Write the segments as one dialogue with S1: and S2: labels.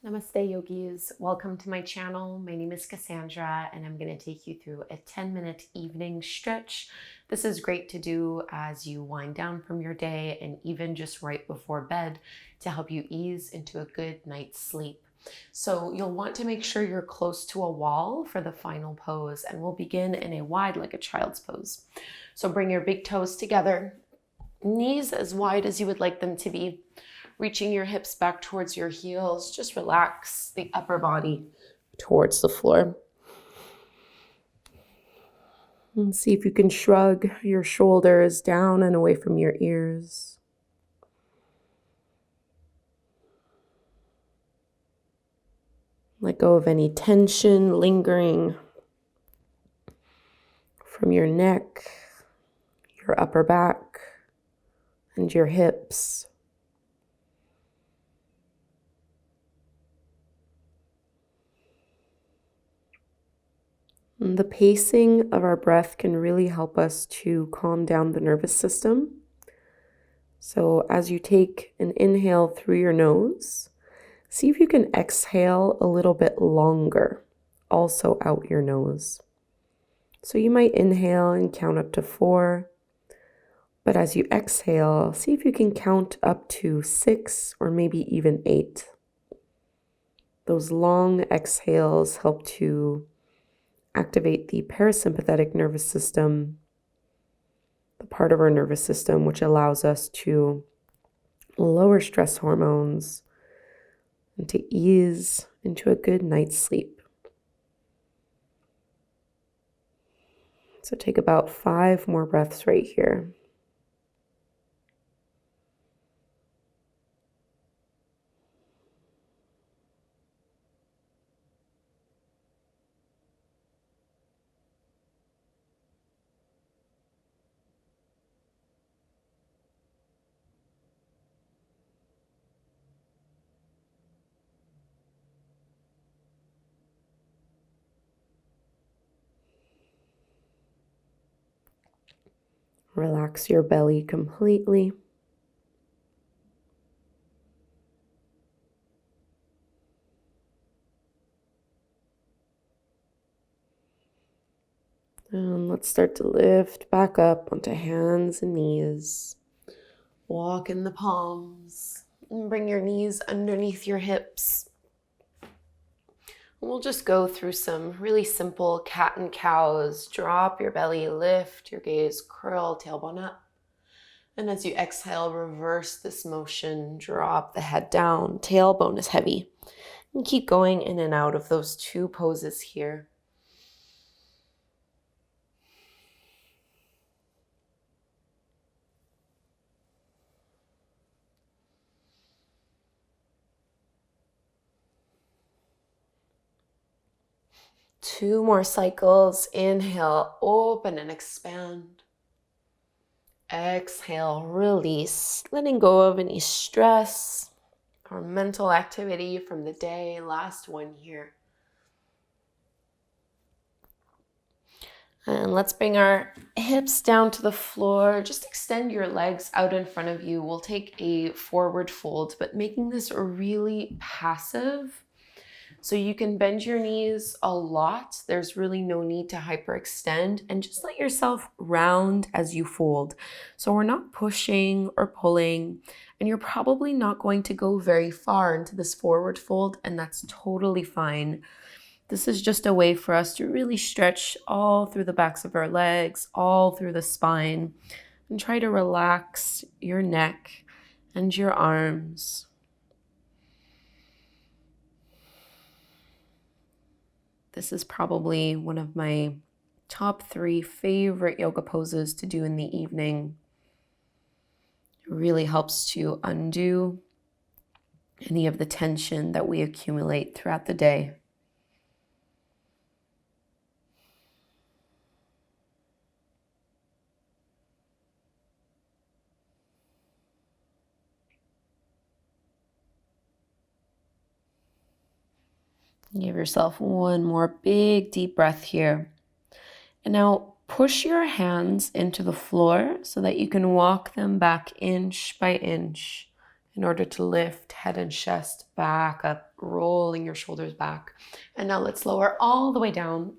S1: Namaste yogis, welcome to my channel. My name is Kassandra and I'm going to take you through a 10-minute evening stretch. This is great to do as you wind down from your day and even just right before bed to help you ease into a good night's sleep. So you'll want to make sure you're close to a wall for the final pose, and we'll begin in a wide like a child's pose. So bring your big toes together, knees as wide as you would like them to be. Reaching your hips back towards your heels, just relax the upper body towards the floor. And see if you can shrug your shoulders down and away from your ears. Let go of any tension lingering from your neck, your upper back, and your hips. And the pacing of our breath can really help us to calm down the nervous system. So as you take an inhale through your nose, see if you can exhale a little bit longer, also out your nose. So you might inhale and count up to 4, but as you exhale, see if you can count up to 6 or maybe even 8. Those long exhales help to activate the parasympathetic nervous system, the part of our nervous system which allows us to lower stress hormones and to ease into a good night's sleep. So take about 5 more breaths right here. Relax your belly completely. And let's start to lift back up onto hands and knees. Walk in the palms and bring your knees underneath your hips. We'll just go through some really simple cat and cows. Drop your belly, lift your gaze, curl tailbone up. And as you exhale, reverse this motion, drop the head down, tailbone is heavy. And keep going in and out of those 2 poses here. Two more cycles. Inhale, open and expand. Exhale, release, letting go of any stress or mental activity from the day. Last one here. And let's bring our hips down to the floor. Just extend your legs out in front of you. We'll take a forward fold, but making this really passive. So you can bend your knees a lot. There's really no need to hyperextend, and just let yourself round as you fold. So we're not pushing or pulling, and you're probably not going to go very far into this forward fold, and that's totally fine. This is just a way for us to really stretch all through the backs of our legs, all through the spine, and try to relax your neck and your arms. This is probably one of my top 3 favorite yoga poses to do in the evening. It really helps to undo any of the tension that we accumulate throughout the day. Give yourself one more big deep breath here. And now push your hands into the floor so that you can walk them back inch by inch in order to lift head and chest back up, rolling your shoulders back. And now let's lower all the way down.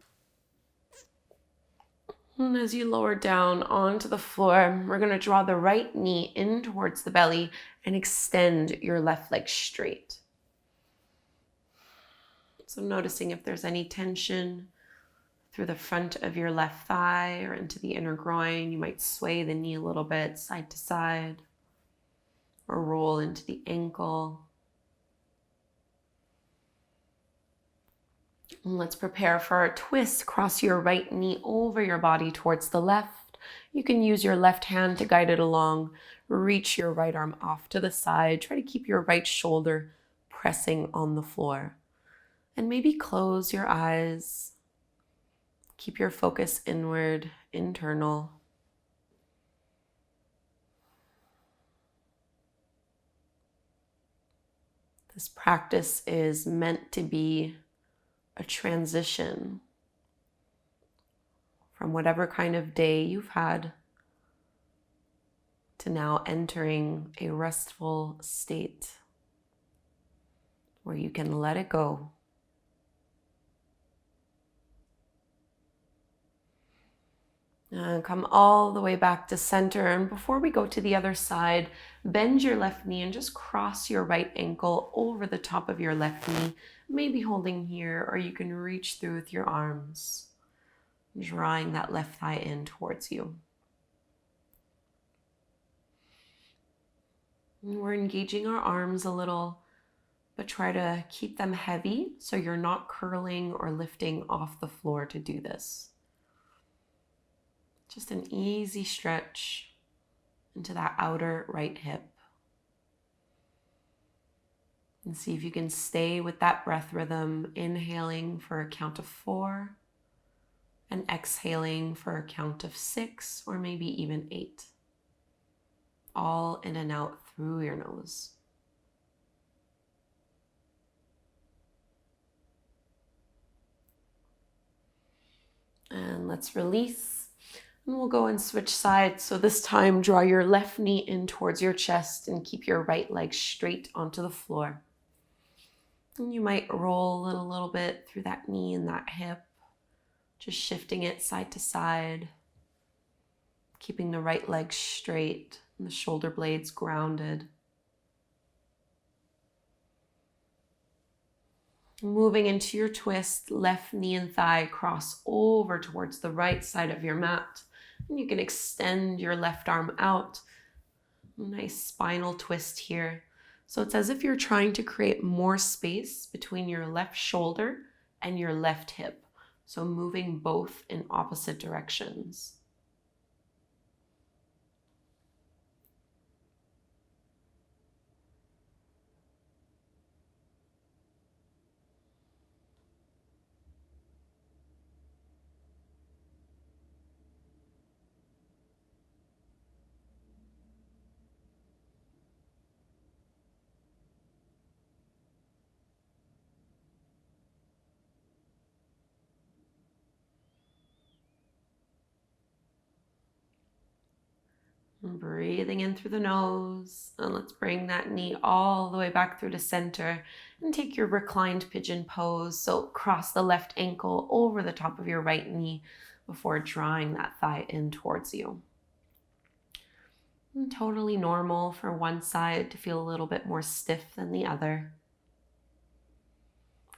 S1: And as you lower down onto the floor, we're going to draw the right knee in towards the belly and extend your left leg straight. So noticing if there's any tension through the front of your left thigh or into the inner groin. You might sway the knee a little bit side to side or roll into the ankle. And let's prepare for our twist. Cross your right knee over your body towards the left. You can use your left hand to guide it along. Reach your right arm off to the side. Try to keep your right shoulder pressing on the floor. And maybe close your eyes. Keep your focus inward, internal. This practice is meant to be a transition from whatever kind of day you've had to now entering a restful state where you can let it go. And come all the way back to center. And before we go to the other side, bend your left knee and just cross your right ankle over the top of your left knee, maybe holding here, or you can reach through with your arms, drawing that left thigh in towards you. And we're engaging our arms a little, but try to keep them heavy so you're not curling or lifting off the floor to do this. Just an easy stretch into that outer right hip. And see if you can stay with that breath rhythm, inhaling for a count of 4 and exhaling for a count of 6 or maybe even 8. All in and out through your nose. And let's release. And we'll go and switch sides. So this time, draw your left knee in towards your chest and keep your right leg straight onto the floor. And you might roll it a little bit through that knee and that hip, just shifting it side to side, keeping the right leg straight and the shoulder blades grounded. Moving into your twist, left knee and thigh cross over towards the right side of your mat. And you can extend your left arm out. Nice spinal twist here. So it's as if you're trying to create more space between your left shoulder and your left hip. So moving both in opposite directions. And breathing in through the nose, and let's bring that knee all the way back through to center and take your reclined pigeon pose. So cross the left ankle over the top of your right knee before drawing that thigh in towards you. And totally normal for one side to feel a little bit more stiff than the other.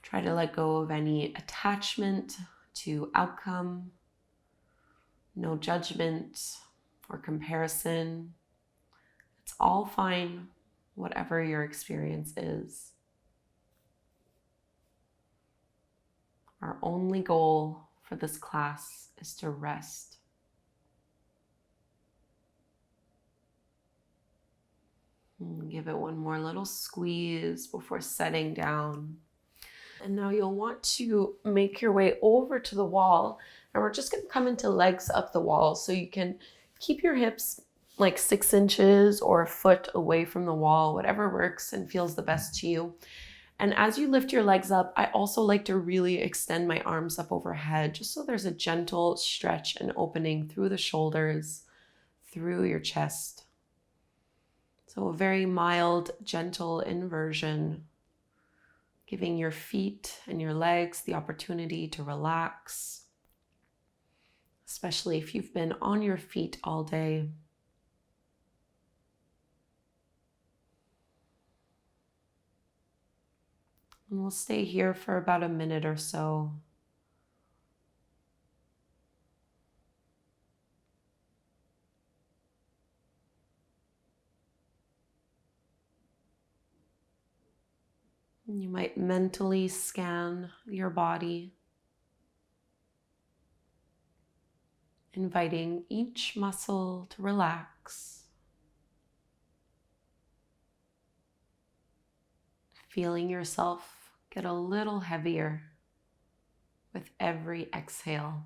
S1: Try to let go of any attachment to outcome, no judgment or comparison. It's all fine, whatever your experience is. Our only goal for this class is to rest. And give it one more little squeeze before setting down. And now you'll want to make your way over to the wall, and we're just going to come into legs up the wall, so you can keep your hips like 6 inches or a foot away from the wall, whatever works and feels the best to you. And as you lift your legs up, I also like to really extend my arms up overhead, just so there's a gentle stretch and opening through the shoulders, through your chest. So a very mild, gentle inversion giving your feet and your legs the opportunity to relax, especially if you've been on your feet all day. And we'll stay here for about a minute or so. You might mentally scan your body, inviting each muscle to relax, feeling yourself get a little heavier with every exhale.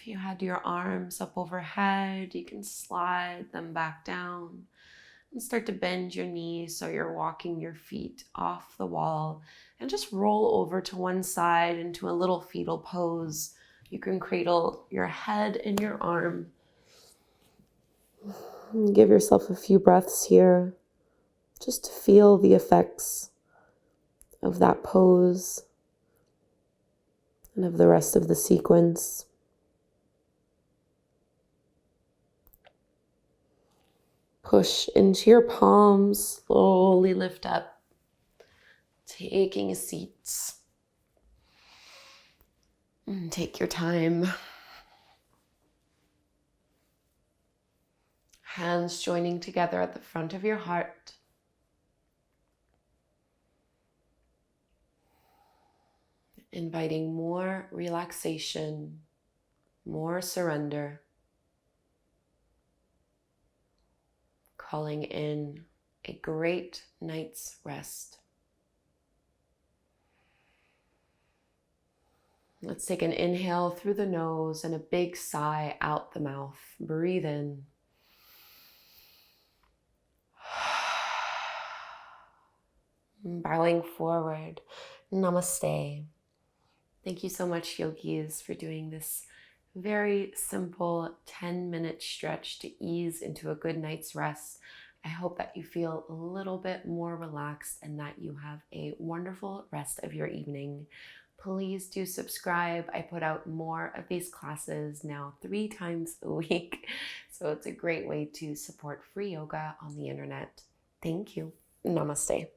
S1: If you had your arms up overhead, you can slide them back down and start to bend your knees so you're walking your feet off the wall, and just roll over to one side into a little fetal pose. You can cradle your head in your arm. Give yourself a few breaths here just to feel the effects of that pose and of the rest of the sequence. Push into your palms, slowly lift up, taking a seat. And take your time. Hands joining together at the front of your heart. Inviting more relaxation, more surrender. Calling in a great night's rest. Let's take an inhale through the nose and a big sigh out the mouth. Breathe in. Bowing forward. Namaste. Thank you so much, yogis, for doing this very simple 10-minute stretch to ease into a good night's rest. I hope that you feel a little bit more relaxed and that you have a wonderful rest of your evening. Please do subscribe. I put out more of these classes now 3 times a week. So it's a great way to support free yoga on the internet. Thank you. Namaste.